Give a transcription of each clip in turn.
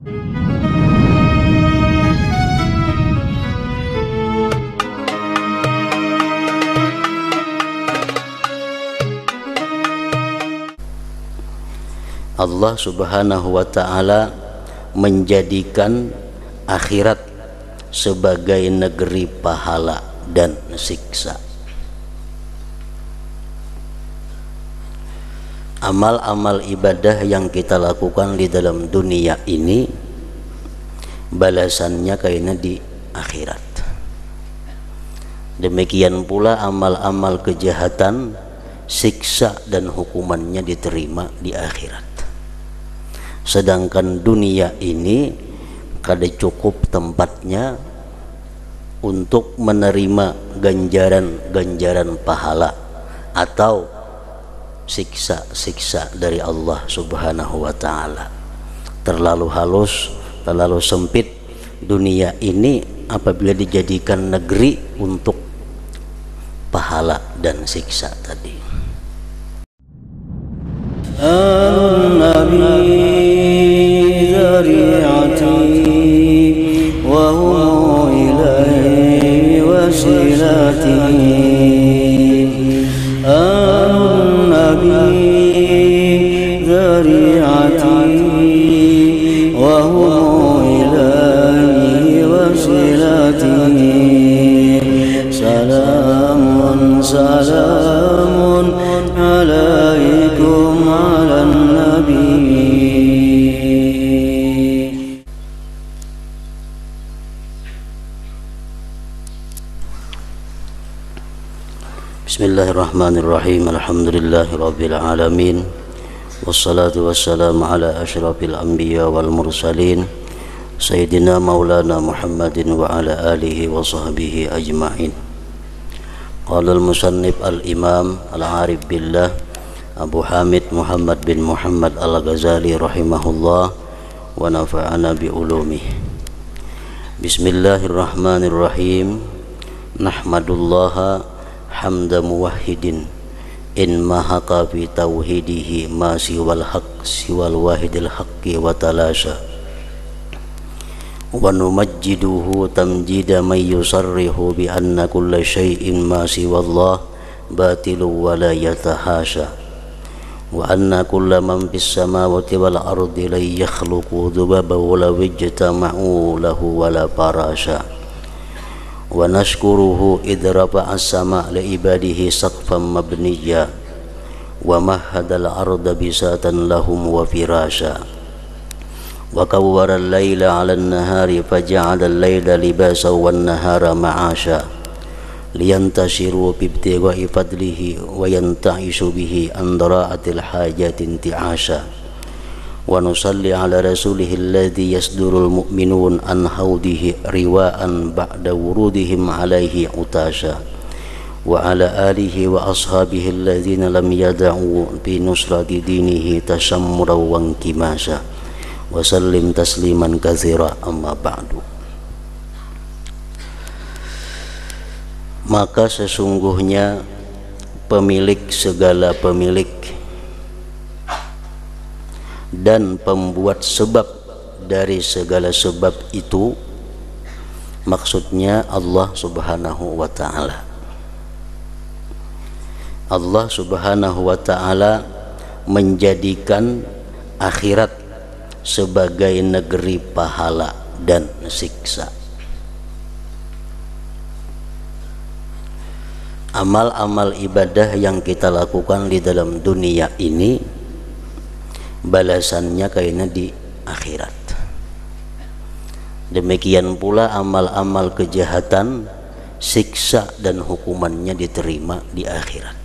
Allah Subhanahu wa ta'ala menjadikan akhirat sebagai negeri pahala dan siksa. Amal-amal ibadah yang kita lakukan di dalam dunia ini balasannya kayaknya di akhirat. Demikian pula amal-amal kejahatan, siksa dan hukumannya diterima di akhirat. Sedangkan dunia ini kada cukup tempatnya untuk menerima ganjaran-ganjaran pahala atau siksa-siksa dari Allah Subhanahu wa ta'ala. Terlalu halus, terlalu sempit dunia ini apabila dijadikan negeri untuk pahala dan siksa tadi. An-Nabi ذريعتي وهم إليه وسيلتي النبي ذريعتي وهم إليه وسيلتي سلام سلام عليكم على النبي. Bismillahirrahmanirrahim. Alhamdulillahirabbil alamin. Wassalatu wassalamu ala asyrafil anbiya wal mursalin sayyidina maulana Muhammadin wa ala alihi wa sahbihi ajma'in. Qala al-musannif al-imam al-arif billah Abu Hamid Muhammad bin Muhammad al-Ghazali rahimahullah wa nafa'ana bi ulumih. Bismillahirrahmanirrahim. Nahmadullaha hamda muwahhidin in mahaka fi tauhidihi ma siwal haq siwal wahidil haqqi wa talasha wa numajjiduhu tamjida man yusarrihu bi anna kulla syai'in ma siwallah batilu wa la yatahasha wa anna kulla man fis samawati wal ardi la yakhluqu dhubaba wa la wajtama'u lahu wa la parasha wa nashkuruhu idrafa as-sama' li ibadihi saqfan mabniyya wa mahadal arda bisatan lahum wa firasha wa kawwara al-laila 'ala an-nahari faja'ala al-laila libasa wan nahara ma'asha liyantashiru bi ibtigha'i fadlihi wa yanta'ishu bihi an dara'atil hajati inti'asha wa nusalli ala rasulihi alladhi yasdurul mu'minun an haudihi riwa'an ba'da wurudihim alaihi utasha wa ala alihi wa ashabihi alladhina lam yada'u bi nusrati dinihi tashammura wa inkimasha wa sallim tasliman katsira amma ba'du. Maka sesungguhnya pemilik segala pemilik dan pembuat sebab dari segala sebab itu, maksudnya Allah Subhanahu wa ta'ala. Allah Subhanahu wa ta'ala menjadikan akhirat sebagai negeri pahala dan siksa. Amal-amal ibadah yang kita lakukan di dalam dunia ini balasannya kayaknya di akhirat. Demikian pula amal-amal kejahatan, siksa dan hukumannya diterima di akhirat.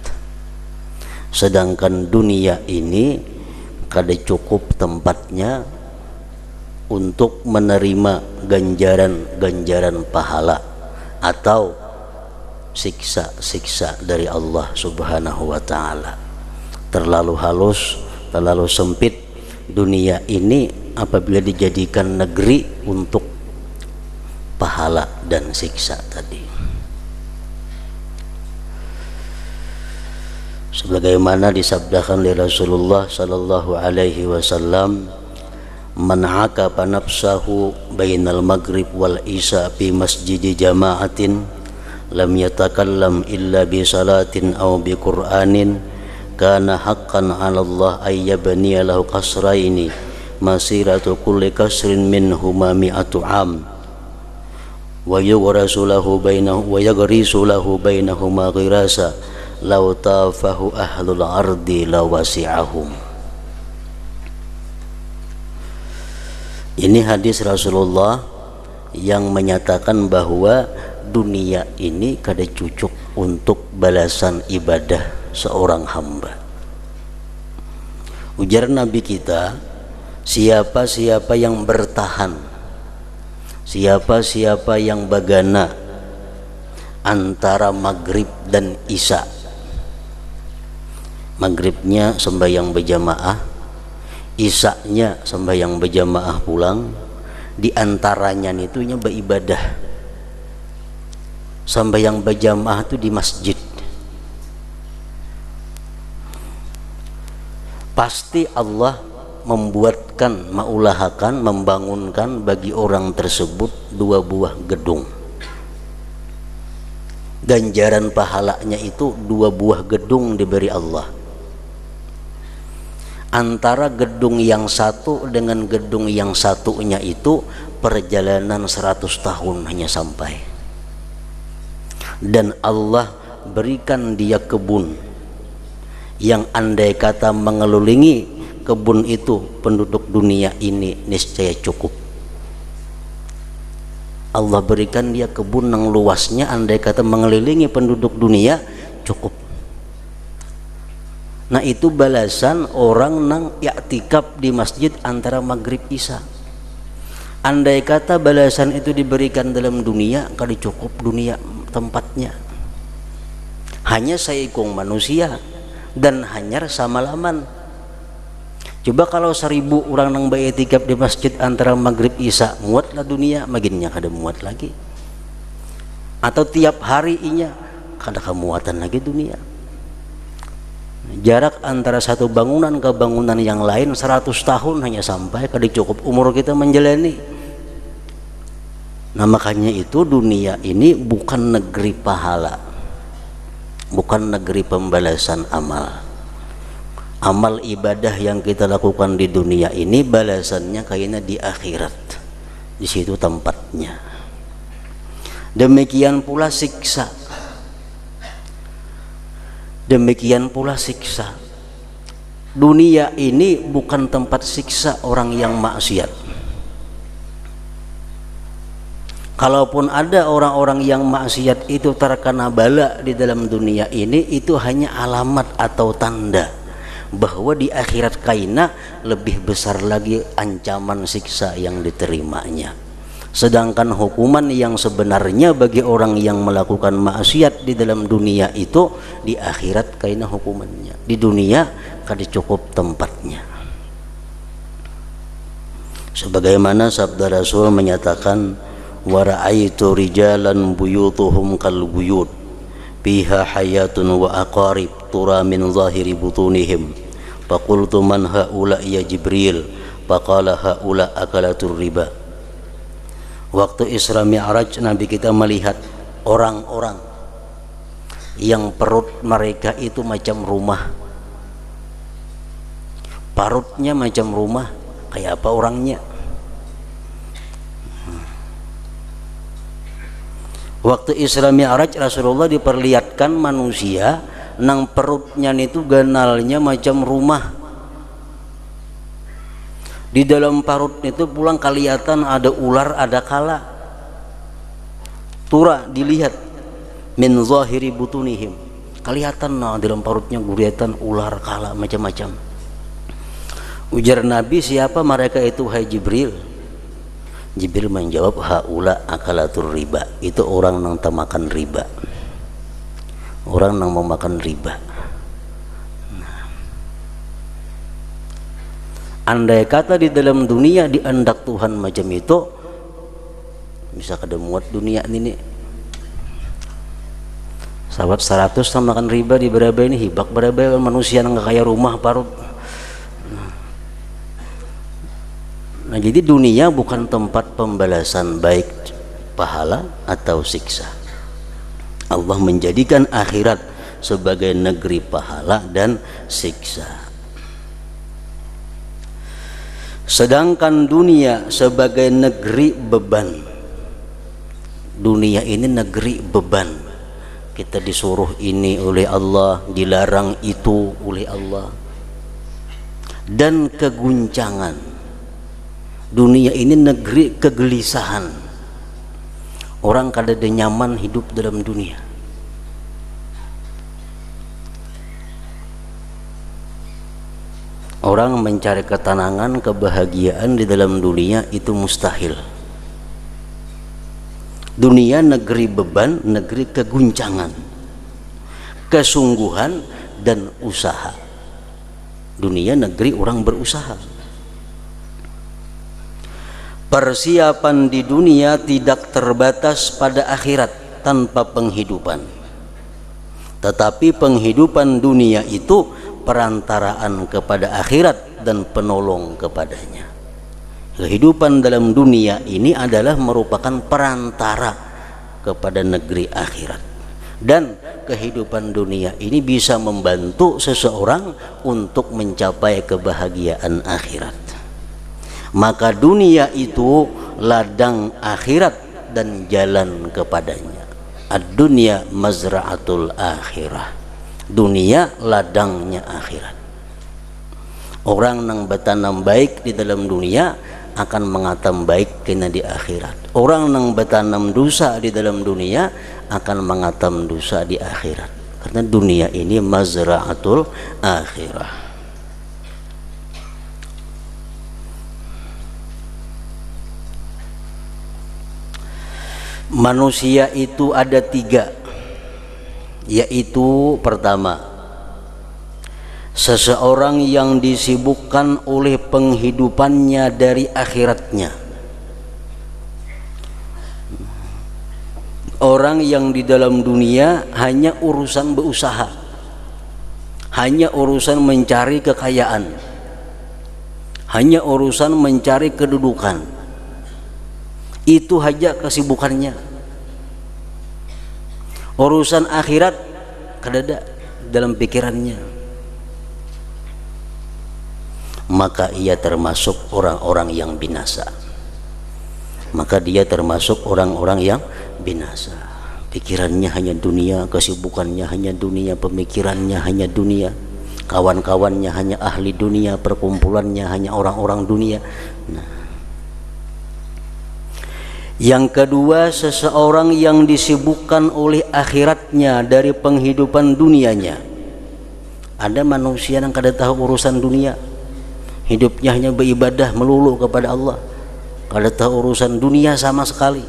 Sedangkan dunia ini kada cukup tempatnya untuk menerima ganjaran-ganjaran pahala atau siksa-siksa dari Allah Subhanahu wa ta'ala. Terlalu halus, terlalu sempit dunia ini apabila dijadikan negeri untuk pahala dan siksa tadi. Sebagaimana disabdakan oleh Rasulullah sallallahu alaihi wasallam, man aqaba nafsahu bainal maghrib wal isya fi masjidi jama'atin lam yatakallam illa bi salatin aw bi qur'anin kana haqqan 'ala Allah ay yabniya lahu qasraini masiratu kulli kasrin minhuma mi'atu 'am wa yughrasu lahu bainahuma ghirasa law tafahu ahlul ardi lawasi'ahum. Ini hadis Rasulullah yang menyatakan bahwa dunia ini kada cucuk untuk balasan ibadah seorang hamba. Ujar Nabi kita, siapa-siapa yang bertahan, siapa-siapa yang bagana antara maghrib dan isya, maghribnya sembahyang berjamaah, isyanya sembahyang berjamaah pulang, di antaranya itunya beribadah. Sembahyang berjamaah itu di masjid, pasti Allah membuatkan, mengulahakan, membangunkan bagi orang tersebut 2 buah gedung. Ganjaran pahalanya itu 2 buah gedung diberi Allah. Antara gedung yang satu dengan gedung yang satunya itu perjalanan 100 tahun hanya sampai. Dan Allah berikan dia kebun yang andai kata mengelilingi kebun itu penduduk dunia ini niscaya cukup. Allah berikan dia kebun yang luasnya andai kata mengelilingi penduduk dunia cukup. Nah itu balasan orang nang i'tikaf di masjid antara maghrib isya. Andai kata balasan itu diberikan dalam dunia, kali cukup dunia tempatnya. Hanya seikung manusia dan hanya samalaman. Coba kalau 1000 orang nang i'tikaf di masjid antara maghrib isya, muatlah dunia, maginnya kada muat lagi. Atau tiap hari inya kada kemuatan lagi dunia. Jarak antara satu bangunan ke bangunan yang lain 100 tahun hanya sampai kada cukup umur kita menjalani. Nah makanya itu dunia ini bukan negeri pahala, bukan negeri pembalasan amal. Amal ibadah yang kita lakukan di dunia ini balasannya kayaknya di akhirat, di situ tempatnya. Demikian pula siksa. Demikian pula siksa. Dunia ini bukan tempat siksa orang yang maksiat. Kalaupun ada orang-orang yang maksiat itu terkena bala di dalam dunia ini, itu hanya alamat atau tanda bahwa di akhirat kaina lebih besar lagi ancaman siksa yang diterimanya. Sedangkan hukuman yang sebenarnya bagi orang yang melakukan maksiat di dalam dunia itu di akhirat kaina hukumannya. Di dunia kada cukup tempatnya. Sebagaimana sabda Rasul menyatakan, wa ra'aitu rijalan buyutuhum kal buyut fiha hayatun wa aqarib tura min zahiri butunihim faqultu man haula ya Jibril faqala haula akalatur riba. Waktu Isra Mi'raj Nabi kita melihat orang-orang yang perut mereka itu macam rumah, parutnya macam rumah. Kayak apa orangnya? Waktu Isra Mi'raj Rasulullah diperlihatkan manusia nang perutnya itu ganalnya macam rumah. Di dalam parut itu pulang kelihatan ada ular, ada kala. Tura dilihat min zahiri butunihim. Kelihatan nah dalam parutnya guriatan ular, kala, macam-macam. Ujar Nabi, siapa mereka itu hai Jibril? Jibril menjawab, haula akalatur riba. Itu orang yang makan riba. Orang yang mau makan riba. Andai kata di dalam dunia diandak Tuhan macam itu, bisa kada muat dunia ini. Sahabat 100 sama makan riba di berapa ini hibak berapa manusia yang kaya rumah parut. Nah, jadi dunia bukan tempat pembalasan baik pahala atau siksa. Allah menjadikan akhirat sebagai negeri pahala dan siksa. Sedangkan dunia sebagai negeri beban. Dunia ini negeri beban. Kita disuruh ini oleh Allah, dilarang itu oleh Allah. Dan keguncangan. Dunia ini negeri kegelisahan. Orang kadang nyaman hidup dalam dunia. Orang mencari ketenangan, kebahagiaan di dalam dunia itu mustahil. Dunia negeri beban, negeri keguncangan, kesungguhan dan usaha. Dunia negeri orang berusaha. Persiapan di dunia tidak terbatas pada akhirat tanpa penghidupan. Tetapi penghidupan dunia itu perantaraan kepada akhirat dan penolong kepadanya. Kehidupan dalam dunia ini adalah merupakan perantara kepada negeri akhirat. Dan kehidupan dunia ini bisa membantu seseorang untuk mencapai kebahagiaan akhirat. Maka dunia itu ladang akhirat dan jalan kepadanya. Ad-dunya mazra'atul akhirah. Dunia ladangnya akhirat. Orang yang bertanam baik di dalam dunia akan mengatam baik kena di akhirat. Orang yang bertanam dosa di dalam dunia akan mengatam dosa di akhirat. Karena dunia ini mazra'atul akhirah. Manusia itu ada tiga, yaitu pertama, seseorang yang disibukkan oleh penghidupannya dari akhiratnya. Orang yang di dalam dunia hanya urusan berusaha, hanya urusan mencari kekayaan, hanya urusan mencari kedudukan. Itu saja kesibukannya. Urusan akhirat kadada dalam pikirannya. Maka ia termasuk orang-orang yang binasa. Maka dia termasuk orang-orang yang binasa. Pikirannya hanya dunia, kesibukannya hanya dunia, pemikirannya hanya dunia, kawan-kawannya hanya ahli dunia, perkumpulannya hanya orang-orang dunia. Nah, yang kedua, seseorang yang disibukkan oleh akhiratnya dari penghidupan dunianya. Ada manusia yang kada tahu urusan dunia, hidupnya hanya beribadah melulu kepada Allah, kada tahu urusan dunia sama sekali.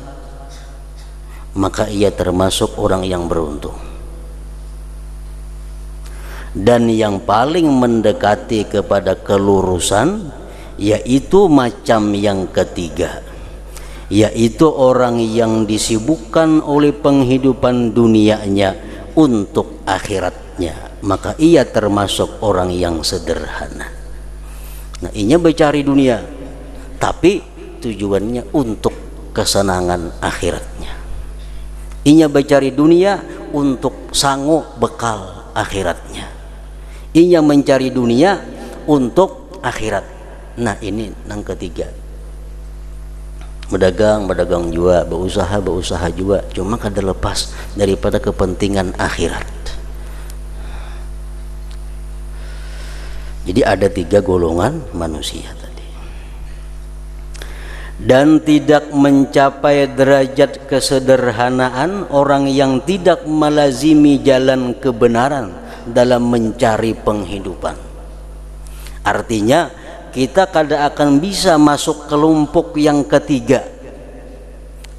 Maka ia termasuk orang yang beruntung. Dan yang paling mendekati kepada kelurusan yaitu macam yang ketiga, yaitu orang yang disibukkan oleh penghidupan dunianya untuk akhiratnya. Maka ia termasuk orang yang sederhana. Nah, ia mencari dunia, tapi tujuannya untuk kesenangan akhiratnya. Ia mencari dunia untuk sanggup bekal akhiratnya. Ia mencari dunia untuk akhirat. Nah, ini yang ketiga. Berdagang juga, berusaha juga, cuma kada lepas daripada kepentingan akhirat. Jadi ada tiga golongan manusia tadi. Dan tidak mencapai derajat kesederhanaan orang yang tidak melazimi jalan kebenaran dalam mencari penghidupan. Artinya kita kada akan bisa masuk kelompok yang ketiga.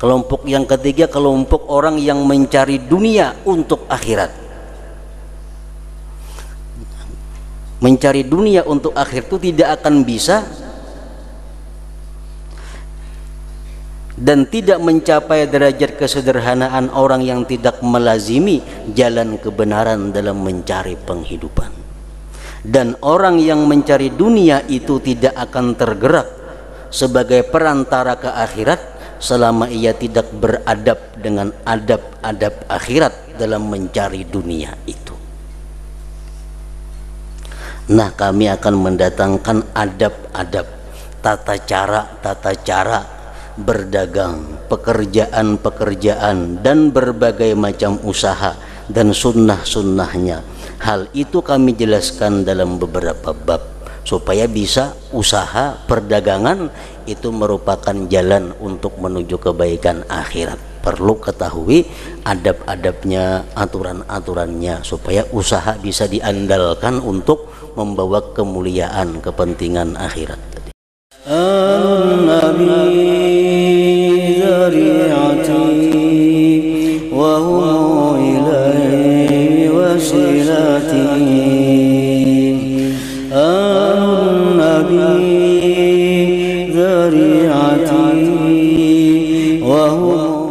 Kelompok yang ketiga, kelompok orang yang mencari dunia untuk akhirat. Mencari dunia untuk akhirat itu tidak akan bisa dan tidak mencapai derajat kesederhanaan orang yang tidak melazimi jalan kebenaran dalam mencari penghidupan. Dan orang yang mencari dunia itu tidak akan tergerak sebagai perantara ke akhirat selama ia tidak beradab dengan adab-adab akhirat dalam mencari dunia itu. Nah, kami akan mendatangkan adab-adab, tata cara berdagang, pekerjaan-pekerjaan, dan berbagai macam usaha dan sunnah-sunnahnya. Hal itu kami jelaskan dalam beberapa bab supaya bisa usaha perdagangan itu merupakan jalan untuk menuju kebaikan akhirat. Perlu ketahui adab-adabnya, aturan-aturannya supaya usaha bisa diandalkan untuk membawa kemuliaan kepentingan akhirat. An-Nabi dzari'ati wa hum ilaihi wasilati. An-Nabi dzari'ati wa hum